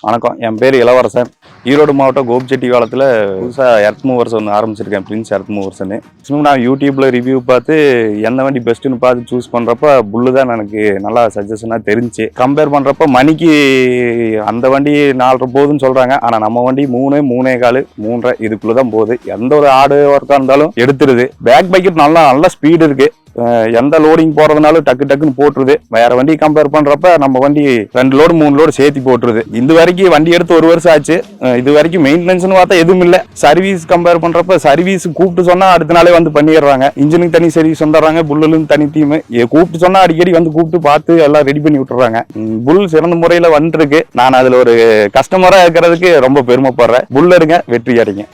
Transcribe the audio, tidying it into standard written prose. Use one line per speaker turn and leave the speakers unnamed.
வணக்கம், என் பேர் இளவரசன். ஈரோடு மாவட்டம் கோபிச்செட்டிபாளையத்தில் புதுசாக எர்த் மூவர்ஸ் ஒன்று ஆரம்பிச்சிருக்கேன், பிரின்ஸ் எர்த் மூவர்ஸ்ன்னு. நான் யூடியூப்பில் ரிவ்யூ பார்த்து எந்த வண்டி பெஸ்ட்டுன்னு பார்த்து சூஸ் பண்ணுறப்ப புல்லு தான் எனக்கு நல்லா சஜஷனாக தெரிஞ்சு. கம்பேர் பண்ணுறப்ப மணிக்கு அந்த வண்டி 4.5 போகுதுன்னு சொல்கிறாங்க. ஆனால் நம்ம வண்டி 3, 3.25, 3.5 இதுக்குள்ளே தான் போகுது. எந்த ஒரு ஆடு ஒர்க்காக இருந்தாலும் எடுத்துருது. பேக் பைக்கெட் நல்ல ஸ்பீடு இருக்குது. எந்த லோடிங் போறதுனாலும் டக்குன்னு போட்டுருது. வேற வண்டி கம்பேர் பண்றப்ப நம்ம வண்டி 2 லோடு 3 லோடு சேர்த்து போட்டுருது. இது வரைக்கும் வண்டி எடுத்து 1 வருஷம் ஆச்சு. இது வரைக்கும் மெயின்டெனன்ஸ்னு பார்த்தா எதுவும் இல்லை. சர்வீஸ் கம்பேர் பண்றப்ப சர்வீஸ் கூப்பிட்டு சொன்னா அடுத்த நாளே வந்து பண்ணிடுறாங்க. இன்ஜினுக்கு தனி சர்வீஸ் வந்துடுறாங்க, புல்லுன்னு தனி டீம். கூப்பிட்டு சொன்னா அடிக்கடி வந்து கூப்பிட்டு பார்த்து எல்லாம் ரெடி பண்ணி விட்டுறாங்க. புல் சிறந்த முறையில வந்துருக்கு. நான் அதுல ஒரு கஸ்டமரா இருக்கிறதுக்கு ரொம்ப பெருமைப்படுறேன். புல்லருங்க, வெற்றி அடைங்க.